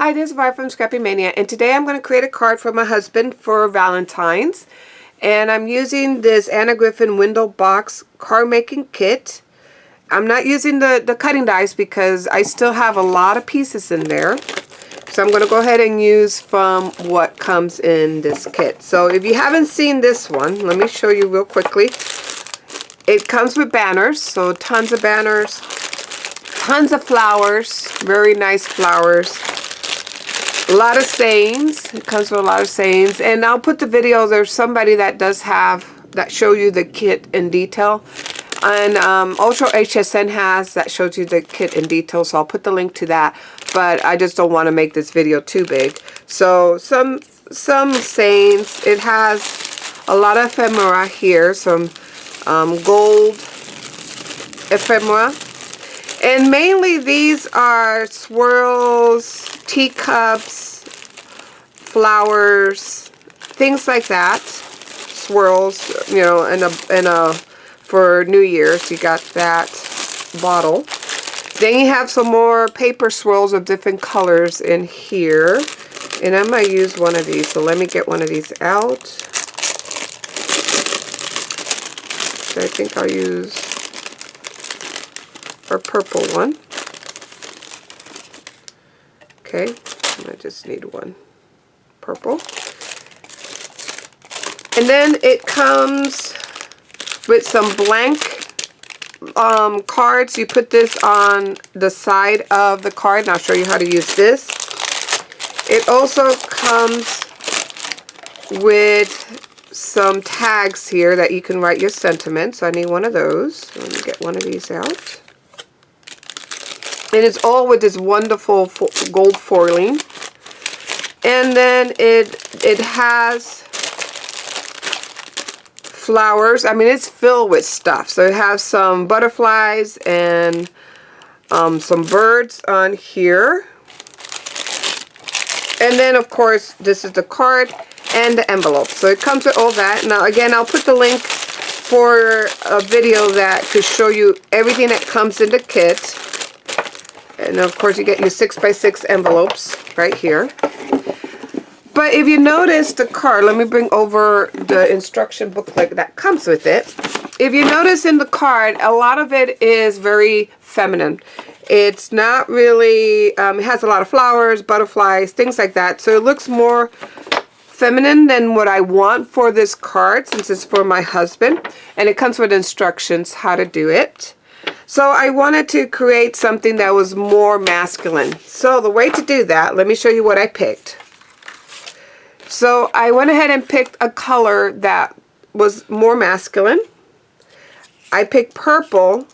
Hi, this is Vi from Scrappy Mania, and today I'm going to create a card for my husband for Valentine's. And I'm using this Anna Griffin window box card making kit. I'm not using the cutting dies because I still have a lot of pieces in there. So I'm going to go ahead and use from what comes in this kit. So if you haven't seen this one, let me show you real quickly. It comes with banners, so tons of banners, tons of flowers, very nice flowers. A lot of sayings. It comes with a lot of sayings. And I'll put the video. There's somebody that does have, that show you the kit in detail. And Ultra HSN has, that shows you the kit in detail. So I'll put the link to that. But I just don't want to make this video too big. So some sayings. It has a lot of ephemera here. Some gold ephemera. And mainly these are swirls, teacups, flowers, things like that. Swirls, you know, for New Year's, you got that bottle. Then you have some more paper swirls of different colors in here. And I might use one of these, so let me get one of these out. So I think I'll use our purple one. Okay, I just need one purple. And then it comes with some blank cards. You put this on the side of the card, and I'll show you how to use this. It also comes with some tags here that you can write your sentiments. So I need one of those. So let me get one of these out. And it's all with this wonderful gold foiling. And then it has flowers. I mean, it's filled with stuff. So it has some butterflies and some birds on here. And then, of course, this is the card and the envelope. So it comes with all that. Now, again, I'll put the link for a video that could show you everything that comes in the kit. And of course you get your 6x6 envelopes right here. But if you notice the card, let me bring over the instruction booklet that comes with it. If you notice in the card, a lot of it is very feminine. It's not really, it has a lot of flowers, butterflies, things like that. So it looks more feminine than what I want for this card, since it's for my husband. And it comes with instructions how to do it. So I wanted to create something that was more masculine. So the way to do that, let me show you what I picked. So I went ahead and picked a color that was more masculine. I picked purple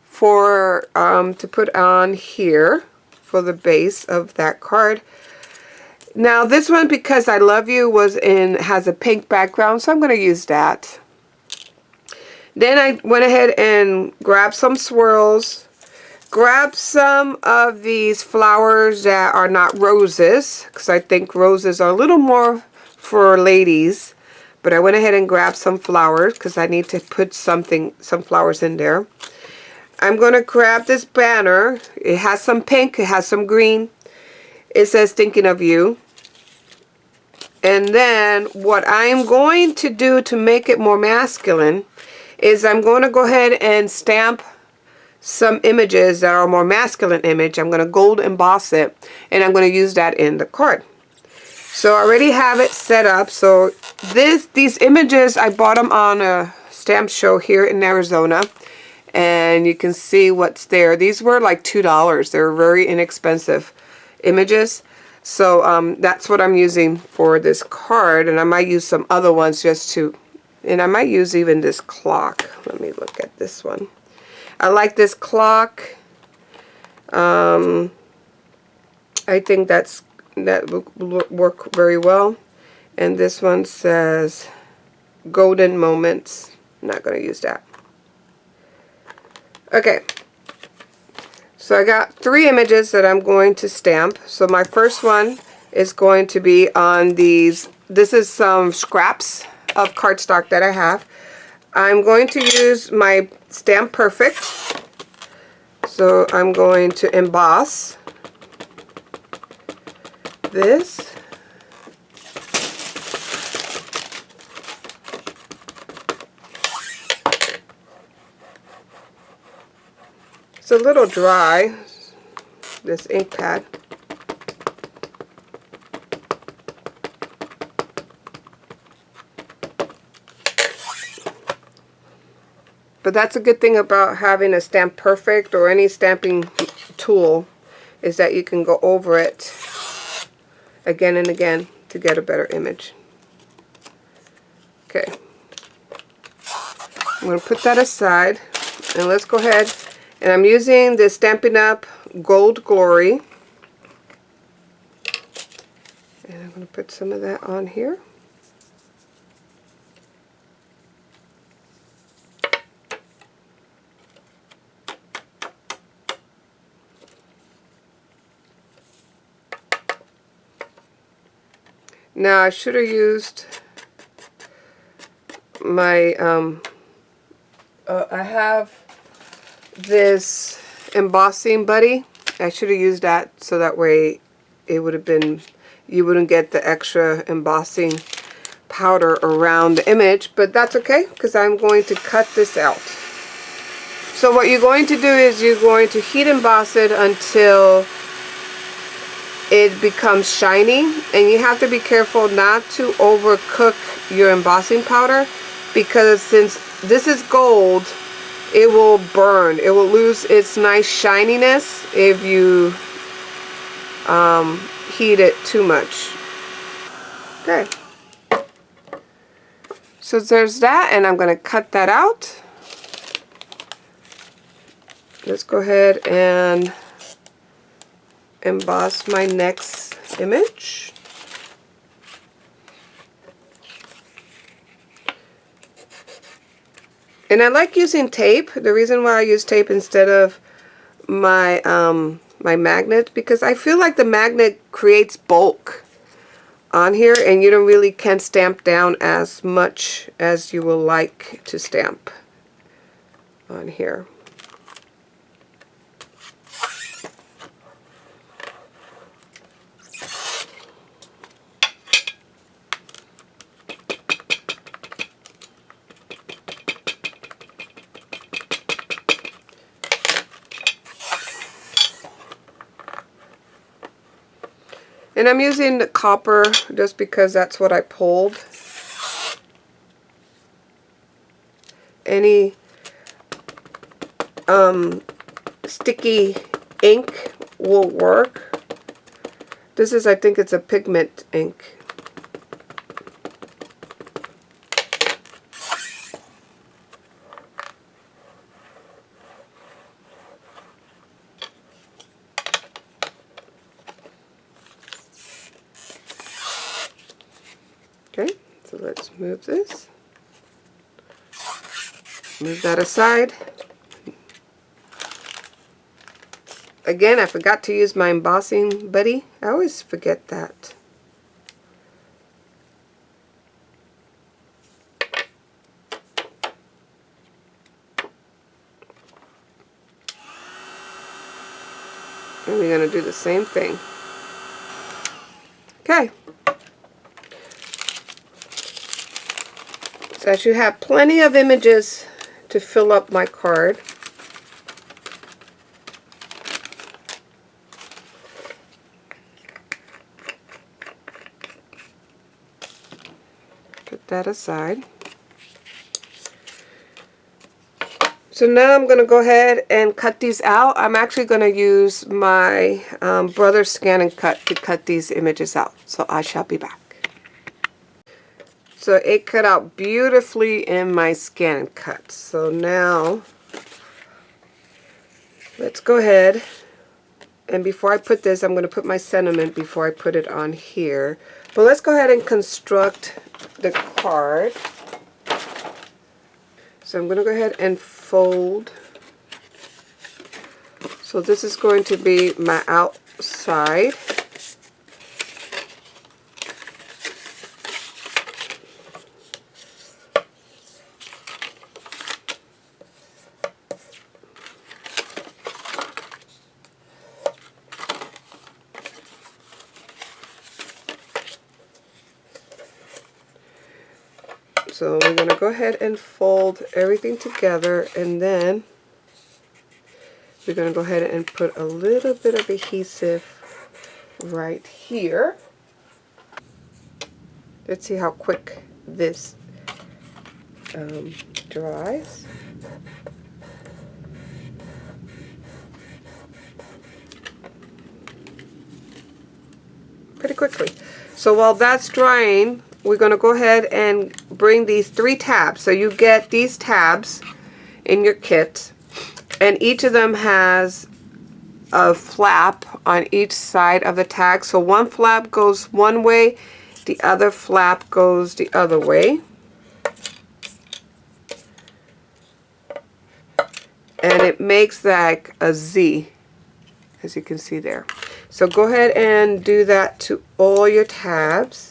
for to put on here for the base of that card. Now this one, because I Love You, has a pink background, so I'm going to use that. Then I went ahead and grabbed some swirls, grabbed some of these flowers that are not roses, because I think roses are a little more for ladies. But I went ahead and grabbed some flowers because I need to put some flowers in there. I'm going to grab this banner. It has some pink, it has some green. It says Thinking of You. And then what I'm going to do to make it more masculine is I'm going to go ahead and stamp some images that are more masculine image. I'm going to gold emboss it, and I'm going to use that in the card. So I already have it set up. So these images, I bought them on a stamp show here in Arizona, and you can see what's there. These were like $2. They're very inexpensive images. So that's what I'm using for this card, and I might use some other ones just to. And I might use even this clock. Let me look at this one. I like this clock. I think that will work very well. And this one says Golden Moments. I'm not going to use that. Okay. So I got 3 images that I'm going to stamp. So my first one is going to be on these. This is some scraps of cardstock that I have. I'm going to use my Stamp Perfect. So I'm going to emboss. this. It's a little dry, this ink pad. But that's a good thing about having a Stamp Perfect or any stamping tool, is that you can go over it again and again to get a better image. Okay. I'm going to put that aside, and let's go ahead, and I'm using the Stampin' Up! Gold Glory. And I'm going to put some of that on here. Now I should have used my, I have this embossing buddy. I should have used that so that way it would have been, you wouldn't get the extra embossing powder around the image, but that's okay because I'm going to cut this out. So what you're going to do is you're going to heat emboss it until it becomes shiny, and you have to be careful not to overcook your embossing powder, because since this is gold, it will burn. It will lose its nice shininess if you heat it too much. Okay. So there's that, and I'm going to cut that out. Let's go ahead and emboss my next image. And I like using tape. The reason why I use tape instead of my my magnet, because I feel like the magnet creates bulk on here, and you don't really can stamp down as much as you will like to stamp on here. And I'm using the copper just because that's what I pulled. Any sticky ink will work. This is, I think it's a pigment ink. Okay, so let's move this. Move that aside. Again, I forgot to use my embossing buddy. I always forget that. And we're going to do the same thing. Okay. So I should have plenty of images to fill up my card. Put that aside. So now I'm going to go ahead and cut these out. I'm actually going to use my brother's Scan and Cut to cut these images out. So I shall be back. So it cut out beautifully in my Scan and Cut. So now let's go ahead, and before I put this, I'm going to put my sentiment before I put it on here. But let's go ahead and construct the card. So I'm going to go ahead and fold. So this is going to be my outside. So we're going to go ahead and fold everything together, and then we're going to go ahead and put a little bit of adhesive right here. Let's see how quick this dries. Pretty quickly. So while that's drying, we're going to go ahead and bring these 3 tabs. So you get these tabs in your kit, and each of them has a flap on each side of the tag. So one flap goes one way, the other flap goes the other way. And it makes like a Z, as you can see there. So go ahead and do that to all your tabs.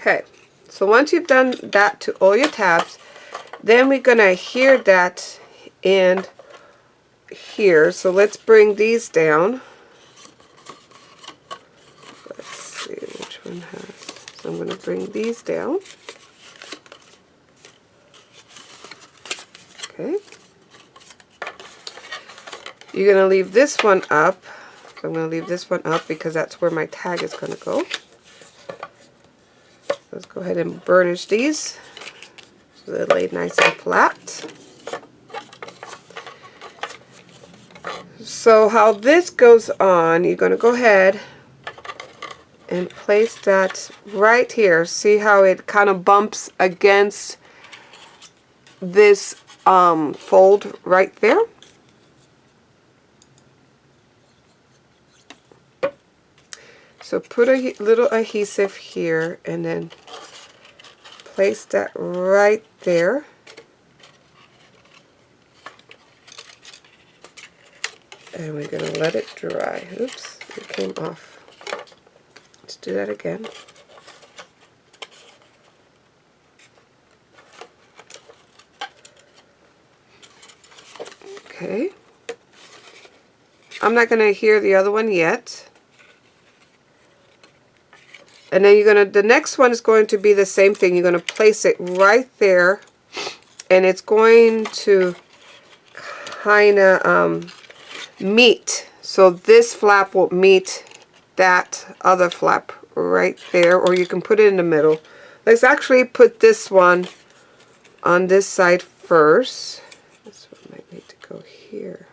Okay, so once you've done that to all your tabs, then we're going to adhere that in here. So let's bring these down. Let's see which one has. So I'm going to bring these down. Okay. You're going to leave this one up. So I'm going to leave this one up because that's where my tag is going to go. Let's go ahead and burnish these so they're laid nice and flat. So how this goes on, you're going to go ahead and place that right here. See how it kind of bumps against this fold right there? So put a little adhesive here and then place that right there. And we're going to let it dry. Oops, it came off. Let's do that again. Okay. I'm not going to adhere the other one yet. And then the next one is going to be the same thing. You're going to place it right there, and it's going to kind of meet. So this flap will meet that other flap right there, or you can put it in the middle. Let's actually put this one on this side first. This one might need to go here.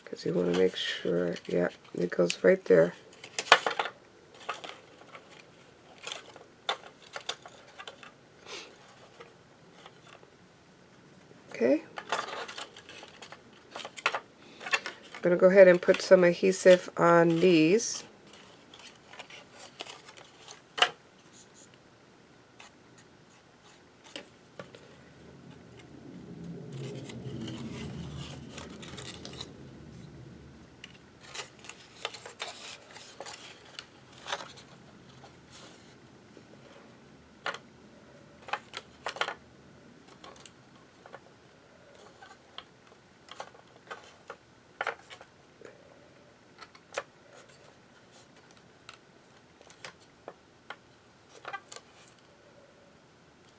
Because you want to make sure, yeah, it goes right there. Okay. I'm going to go ahead and put some adhesive on these.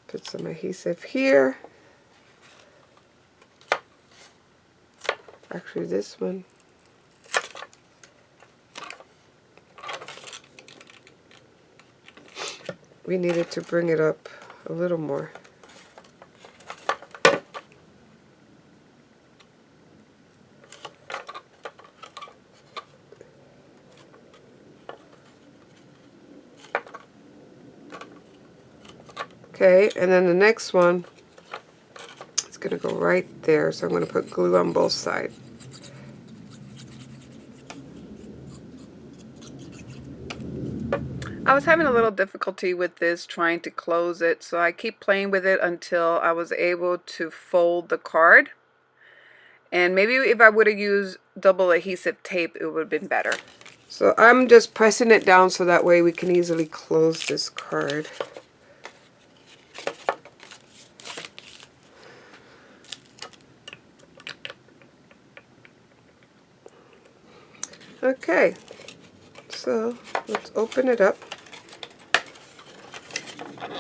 Put some adhesive here. Actually, this one. We needed to bring it up a little more. Okay, and then the next one is going to go right there. So I'm going to put glue on both sides. I was having a little difficulty with this, trying to close it, so I keep playing with it until I was able to fold the card. And maybe if I would have used double adhesive tape, it would have been better. So I'm just pressing it down so that way we can easily close this card. Okay, so let's open it up.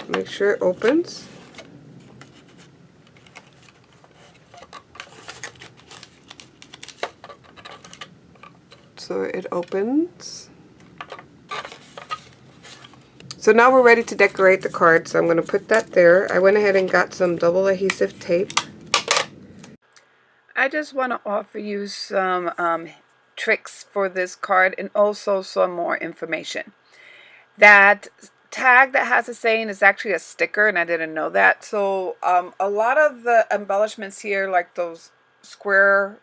Make sure it opens. So it opens. So now we're ready to decorate the card. So I'm going to put that there. I went ahead and got some double adhesive tape. I just want to offer you some tricks for this card and also some more information. That tag that has a saying is actually a sticker, and I didn't know that. So a lot of the embellishments here, like those square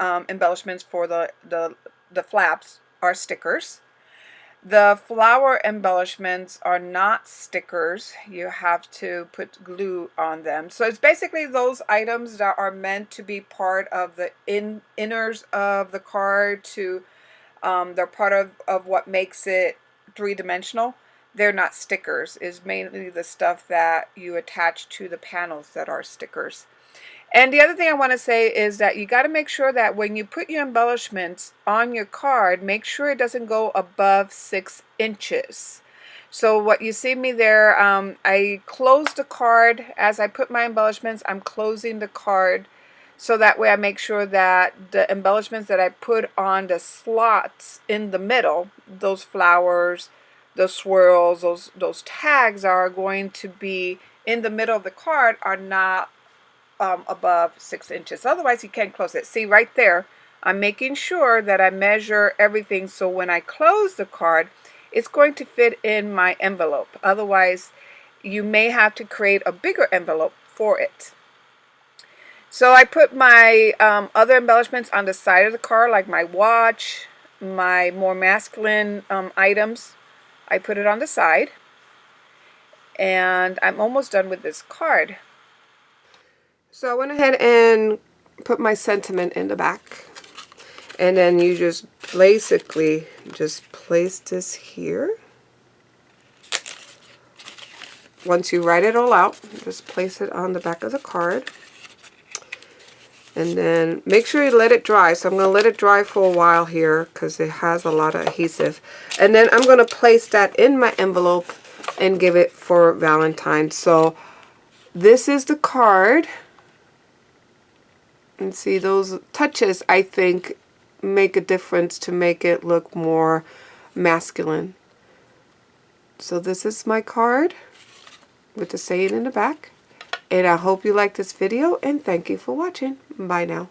embellishments for the flaps, are stickers. The flower embellishments are not stickers. You have to put glue on them. So it's basically those items that are meant to be part of the inners of the card. They're part of what makes it three-dimensional. They're not stickers. It's mainly the stuff that you attach to the panels that are stickers. And the other thing I want to say is that you got to make sure that when you put your embellishments on your card, make sure it doesn't go above 6 inches. So what you see me there, I closed the card. As I put my embellishments, I'm closing the card. So that way I make sure that the embellishments that I put on the slots in the middle, those flowers, the swirls, those tags are going to be in the middle of the card, are not above 6 inches. Otherwise you can't close it. See right there, I'm making sure that I measure everything so when I close the card, it's going to fit in my envelope. Otherwise you may have to create a bigger envelope for it. So I put my other embellishments on the side of the card, like my watch, my more masculine items. I put it on the side, and I'm almost done with this card. So I went ahead and put my sentiment in the back. And then you just basically just place this here. Once you write it all out, just place it on the back of the card. And then make sure you let it dry. So I'm going to let it dry for a while here because it has a lot of adhesive. And then I'm going to place that in my envelope and give it for Valentine. So this is the card. And see, those touches, I think, make a difference to make it look more masculine. So this is my card with the saying in the back. And I hope you like this video, and thank you for watching. Bye now.